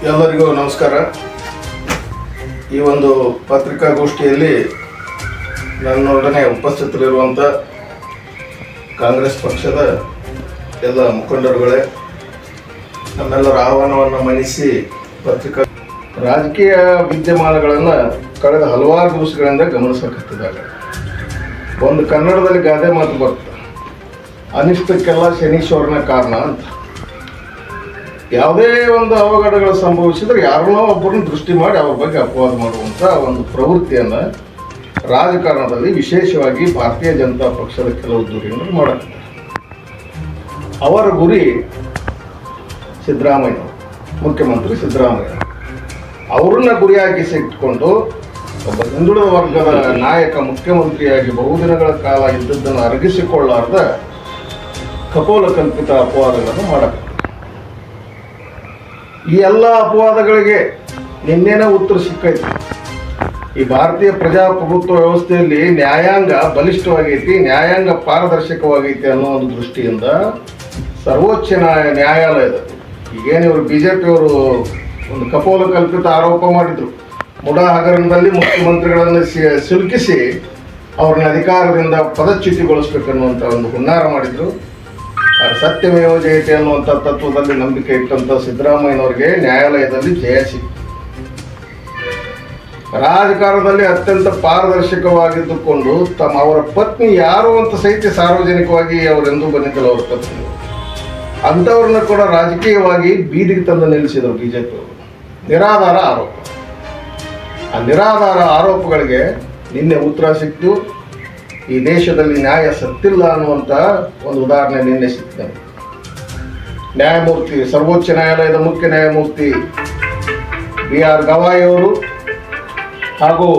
ಎಲ್ಲರಿಗೂ ನಮಸ್ಕಾರ. ಈ ಒಂದು ಪತ್ರಿಕಾಗೋಷ್ಠಿಯಲ್ಲಿ ನನ್ನೊಡನೆ ಉಪಸ್ಥಿತರಿರುವಂಥ ಕಾಂಗ್ರೆಸ್ ಪಕ್ಷದ ಎಲ್ಲ ಮುಖಂಡರುಗಳೇ, ನಮ್ಮೆಲ್ಲರ ಆಹ್ವಾನವನ್ನು ಮನ್ನಿಸಿ ರಾಜಕೀಯ ವಿದ್ಯಮಾನಗಳನ್ನು ಕಳೆದ ಹಲವಾರು ದಿವಸಗಳಿಂದ ಗಮನಿಸಕತ್ತಿದ್ದಾರೆ. ಒಂದು ಕನ್ನಡದಲ್ಲಿ ಗಾದೆ ಮಾತು ಬರ್ತದೆ, ಅನಿಷ್ಟಕ್ಕೆಲ್ಲ ಶನೀಶ್ವರನ ಕಾರಣ ಅಂತ. ಯಾವುದೇ ಒಂದು ಅವಘಡಗಳು ಸಂಭವಿಸಿದ್ರೆ ಯಾರನ್ನೋ ಒಬ್ಬರನ್ನ ದೃಷ್ಟಿ ಮಾಡಿ ಅವ್ರ ಬಗ್ಗೆ ಅಪವಾದ ಮಾಡುವಂಥ ಒಂದು ಪ್ರವೃತ್ತಿಯನ್ನು ರಾಜಕಾರಣದಲ್ಲಿ ವಿಶೇಷವಾಗಿ ಭಾರತೀಯ ಜನತಾ ಪಕ್ಷದ ಕೆಲವು ಧುರೀಣರು ಮಾಡುತ್ತಾರೆ. ಅವರ ಗುರಿ ಸಿದ್ದರಾಮಯ್ಯ, ಮುಖ್ಯಮಂತ್ರಿ ಸಿದ್ದರಾಮಯ್ಯ ಅವರನ್ನ ಗುರಿಯಾಗಿಸಿಟ್ಟುಕೊಂಡು ಒಬ್ಬ ಹಿಂದುಳಿದ ವರ್ಗದ ನಾಯಕ ಮುಖ್ಯಮಂತ್ರಿಯಾಗಿ ಬಹುದಿನಗಳ ಕಾಲ ಇದ್ದದ್ದನ್ನು ಅರಗಿಸಿಕೊಳ್ಳಾರ್ದ ಕಪೋಲ ಕಲ್ಪಿತ ಅಪವಾದಗಳನ್ನು ಮಾಡಬೇಕು. ಈ ಎಲ್ಲ ಅಪವಾದಗಳಿಗೆ ನಿನ್ನೆನೇ ಉತ್ತರ ಸಿಕ್ಕೈತಿ. ಈ ಭಾರತೀಯ ಪ್ರಜಾಪ್ರಭುತ್ವ ವ್ಯವಸ್ಥೆಯಲ್ಲಿ ನ್ಯಾಯಾಂಗ ಬಲಿಷ್ಠವಾಗೈತಿ, ನ್ಯಾಯಾಂಗ ಪಾರದರ್ಶಕವಾಗೈತಿ ಅನ್ನೋ ಒಂದು ದೃಷ್ಟಿಯಿಂದ ಸರ್ವೋಚ್ಚ ನ್ಯಾಯಾಲಯದ ಈಗೇನು ಇವರು BJPಯವರು ಒಂದು ಕಪೋಲ ಕಲ್ಪಿತ ಆರೋಪ ಮಾಡಿದರು. ಮುಡಾ ಹಗರಣದಲ್ಲಿ ಮುಖ್ಯಮಂತ್ರಿಗಳನ್ನು ಸಿಲುಕಿಸಿ ಅವ್ರನ್ನ ಅಧಿಕಾರದಿಂದ ಪದಚ್ಯುತಿಗೊಳಿಸ್ಬೇಕನ್ನುವಂಥ ಒಂದು ಹುನ್ನಾರ ಮಾಡಿದರು. ಸತ್ಯಮೇವ ಜಯತೆ ಅನ್ನುವಂಥ ತತ್ವದಲ್ಲಿ ನಂಬಿಕೆ ಇಟ್ಟಂಥ ಸಿದ್ದರಾಮಯ್ಯನವರಿಗೆ ನ್ಯಾಯಾಲಯದಲ್ಲಿ ಜಯ ಸಿಕ್ಕಿತು. ರಾಜಕಾರಣದಲ್ಲಿ ಅತ್ಯಂತ ಪಾರದರ್ಶಕವಾಗಿದ್ದುಕೊಂಡು ಅವರ ಪತ್ನಿ ಯಾರು ಅಂತ ಸಹಿತ ಸಾರ್ವಜನಿಕವಾಗಿ ಅವರೆಂದೂ ಬಂದಿದ್ದಲ್ಲ ಅವರ ಪತ್ನಿ. ಅಂಥವ್ರನ್ನ ಕೂಡ ರಾಜಕೀಯವಾಗಿ ಬೀದಿಗೆ ತಂದು ನಿಲ್ಲಿಸಿದರು BJPಯವರು. ನಿರಾಧಾರ ಆರೋಪ. ಆ ನಿರಾಧಾರ ಆರೋಪಗಳಿಗೆ ನಿನ್ನೆ ಉತ್ತರ ಸಿಕ್ತು. ಈ ದೇಶದಲ್ಲಿ ನ್ಯಾಯ ಸತ್ತಿಲ್ಲ ಅನ್ನುವಂಥ ಒಂದು ಉದಾಹರಣೆ ನಿನ್ನೆ ಸಿಕ್ಕಿದೆ. ನ್ಯಾಯಮೂರ್ತಿ, ಸರ್ವೋಚ್ಚ ನ್ಯಾಯಾಲಯದ ಮುಖ್ಯ ನ್ಯಾಯಮೂರ್ತಿ BR ಗವಾಯಿಯವರು ಹಾಗೂ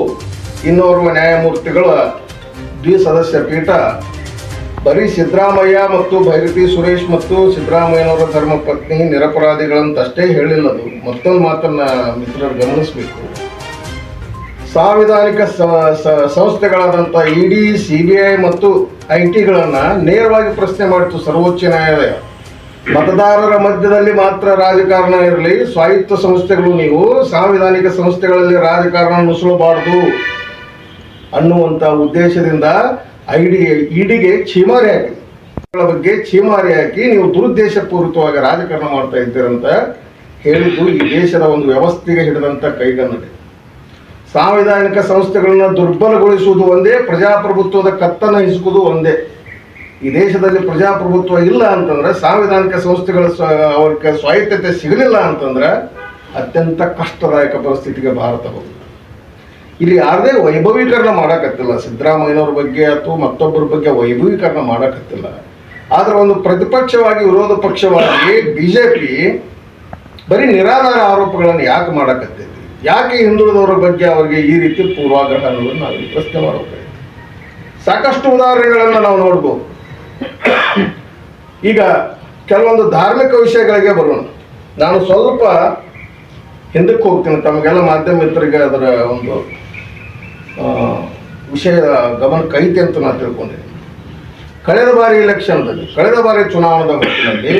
ಇನ್ನೋರ್ವ ನ್ಯಾಯಮೂರ್ತಿಗಳ ದ್ವಿಸದಸ್ಯ ಪೀಠ ಬರೀ ಸಿದ್ದರಾಮಯ್ಯ ಮತ್ತು ಭೈರತಿ ಸುರೇಶ್ ಮತ್ತು ಸಿದ್ದರಾಮಯ್ಯನವರ ಧರ್ಮಪತ್ನಿ ನಿರಪರಾಧಿಗಳಂತಷ್ಟೇ ಹೇಳಿಲ್ಲದು. ಮತ್ತೊಂದು ಮಾತನ್ನು ಮಿತ್ರರು ಗಮನಿಸಬೇಕು. ಸಾಂವಿಧಾನಿಕ ಸಂಸ್ಥೆಗಳಾದಂಥ ED, CBI ಮತ್ತು IT ನೇರವಾಗಿ ಪ್ರಶ್ನೆ ಮಾಡಿತು ಸರ್ವೋಚ್ಚ ನ್ಯಾಯಾಲಯ. ಮತದಾರರ ಮಧ್ಯದಲ್ಲಿ ಮಾತ್ರ ರಾಜಕಾರಣ ಇರಲಿ, ಸ್ವಾಯತ್ತ ಸಂಸ್ಥೆಗಳು ನೀವು ಸಾಂವಿಧಾನಿಕ ಸಂಸ್ಥೆಗಳಲ್ಲಿ ರಾಜಕಾರಣ ನುಸುಳಬಾರ್ದು ಅನ್ನುವಂಥ ಉದ್ದೇಶದಿಂದ EDಗೆ ಛೀಮಾರಿ ಹಾಕಿ ಬಗ್ಗೆ ಛೀಮಾರಿ ಹಾಕಿ ನೀವು ದುರುದ್ದೇಶಪೂರಿತವಾಗಿ ರಾಜಕಾರಣ ಮಾಡ್ತಾ ಇದ್ದೀರಂತ ಹೇಳಿದ್ದು ಈ ದೇಶದ ಒಂದು ವ್ಯವಸ್ಥೆಗೆ ಹಿಡಿದಂಥ ಕೈಗನ್ನಡಿ. ಸಾಂವಿಧಾನಿಕ ಸಂಸ್ಥೆಗಳನ್ನ ದುರ್ಬಲಗೊಳಿಸುವುದು ಒಂದೇ, ಪ್ರಜಾಪ್ರಭುತ್ವದ ಕತ್ತನ ಹಿಸುಕುವುದು ಒಂದೇ. ಈ ದೇಶದಲ್ಲಿ ಪ್ರಜಾಪ್ರಭುತ್ವ ಇಲ್ಲ ಅಂತಂದ್ರೆ, ಸಾಂವಿಧಾನಿಕ ಸಂಸ್ಥೆಗಳ ಅವ್ರಿಗೆ ಸ್ವಾಯತ್ತತೆ ಸಿಗಲಿಲ್ಲ ಅಂತಂದ್ರೆ ಅತ್ಯಂತ ಕಷ್ಟದಾಯಕ ಪರಿಸ್ಥಿತಿಗೆ ಭಾರತ ಹೋಗುತ್ತೆ. ಇಲ್ಲಿ ಯಾರದೇ ವೈಭವೀಕರಣ ಮಾಡೋಕತ್ತಿಲ್ಲ, ಸಿದ್ದರಾಮಯ್ಯನವ್ರ ಬಗ್ಗೆ ಅಥವಾ ಮತ್ತೊಬ್ಬರ ಬಗ್ಗೆ ವೈಭವೀಕರಣ ಮಾಡೋಕತ್ತಿಲ್ಲ. ಆದರೆ ಒಂದು ಪ್ರತಿಪಕ್ಷವಾಗಿ, ವಿರೋಧ ಪಕ್ಷವಾಗಿ BJP ಬರೀ ನಿರಾಧಾರ ಆರೋಪಗಳನ್ನು ಯಾಕೆ ಮಾಡೋಕತ್ತಿದೆ? ಯಾಕೆ ಹಿಂದುಳಿದವರ ಬಗ್ಗೆ ಅವರಿಗೆ ಈ ರೀತಿ ಪೂರ್ವಾಗ್ರಹ ಅನ್ನೋದನ್ನು ನಾವು ಪ್ರಶ್ನೆ ಮಾಡಬೇಕಾಗಿದೆ. ಸಾಕಷ್ಟು ಉದಾಹರಣೆಗಳನ್ನು ನಾವು ನೋಡ್ಬೋದು. ಈಗ ಕೆಲವೊಂದು ಧಾರ್ಮಿಕ ವಿಷಯಗಳಿಗೆ ಬರೋಣ. ನಾನು ಸ್ವಲ್ಪ ಹಿಂದಕ್ಕೆ ಹೋಗ್ತೀನಿ, ತಮಗೆಲ್ಲ ಮಾಧ್ಯಮ ಮಿತ್ರರಿಗೆ ಅದರ ಒಂದು ವಿಷಯ ಗಮನಕ್ಕೆ ಐತೆ ಅಂತ ನಾನು ತಿಳ್ಕೊಂಡಿದ್ದೀನಿ. ಕಳೆದ ಬಾರಿ ಚುನಾವಣಾ ಹೊತ್ತಿನಲ್ಲಿ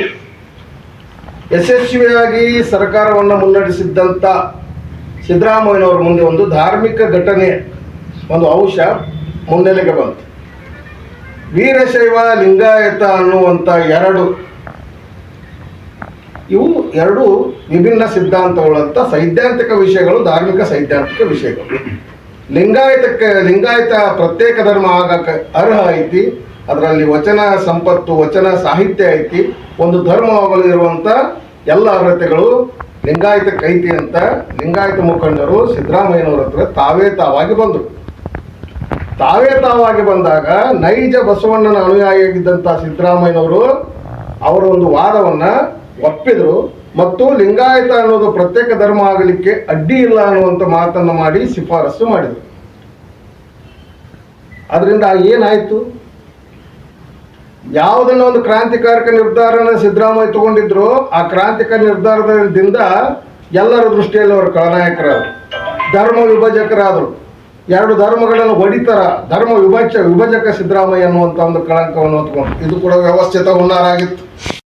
ಯಶಸ್ವಿಯಾಗಿ ಸರ್ಕಾರವನ್ನು ಮುನ್ನಡೆಸಿದ್ದಂಥ ಸಿದ್ದರಾಮಯ್ಯನವ್ರ ಮುಂದೆ ಒಂದು ಧಾರ್ಮಿಕ ಘಟನೆ, ಒಂದು ಅಂಶ ಮುನ್ನೆಲೆಗೆ ಬಂತು. ವೀರಶೈವ, ಲಿಂಗಾಯತ ಅನ್ನುವಂಥ ಎರಡು ವಿಭಿನ್ನ ಸಿದ್ಧಾಂತಗಳಂತ ಸೈದ್ಧಾಂತಿಕ ವಿಷಯಗಳು, ಧಾರ್ಮಿಕ ಸೈದ್ಧಾಂತಿಕ ವಿಷಯಗಳು. ಲಿಂಗಾಯತ ಪ್ರತ್ಯೇಕ ಧರ್ಮ ಆಗಕ್ಕೆ ಅರ್ಹ ಐತಿ, ಅದರಲ್ಲಿ ವಚನ ಸಂಪತ್ತು, ವಚನ ಸಾಹಿತ್ಯ ಐತಿ, ಒಂದು ಧರ್ಮವಾಗಲು ಇರುವಂಥ ಎಲ್ಲ ಅರ್ಹತೆಗಳು ಲಿಂಗಾಯತಕ್ಕೆ ಐತಿ ಅಂತ ಲಿಂಗಾಯತ ಮುಖಂಡರು ಸಿದ್ದರಾಮಯ್ಯನವರ ಹತ್ರ ತಾವೇ ತಾವಾಗಿ ಬಂದಾಗ ನೈಜ ಬಸವಣ್ಣನ ಅನುಯಾಯಿಯಾಗಿದ್ದಂಥ ಸಿದ್ದರಾಮಯ್ಯನವರು ಅವರ ಒಂದು ವಾದವನ್ನು ಒಪ್ಪಿದರು ಮತ್ತು ಲಿಂಗಾಯತ ಅನ್ನೋದು ಪ್ರತ್ಯೇಕ ಧರ್ಮ ಆಗಲಿಕ್ಕೆ ಅಡ್ಡಿ ಇಲ್ಲ ಅನ್ನುವಂಥ ಮಾತನ್ನು ಮಾಡಿ ಶಿಫಾರಸು ಮಾಡಿದರು. ಅದರಿಂದ ಏನಾಯಿತು? ಯಾವುದನ್ನ ಒಂದು ಕ್ರಾಂತಿಕಾರಕ ನಿರ್ಧಾರನ ಸಿದ್ದರಾಮಯ್ಯ ತಗೊಂಡಿದ್ರು, ಆ ಕ್ರಾಂತಿಕ ನಿರ್ಧಾರದಿಂದ ಎಲ್ಲರ ದೃಷ್ಟಿಯಲ್ಲಿ ಅವರು ಖಳನಾಯಕರಾದರು, ಧರ್ಮ ವಿಭಜಕರಾದರು. ಎರಡು ಧರ್ಮಗಳನ್ನು ಒಡಿತರ ಧರ್ಮ ವಿಭಜಕ ಸಿದ್ದರಾಮಯ್ಯ ಅನ್ನುವಂಥ ಒಂದು ಕಳಂಕವನ್ನು ಹೊತ್ಕೊಂಡು ಇದು ಕೂಡ ವ್ಯವಸ್ಥಿತ ಹುನ್ನಾರ ಆಗಿತ್ತು.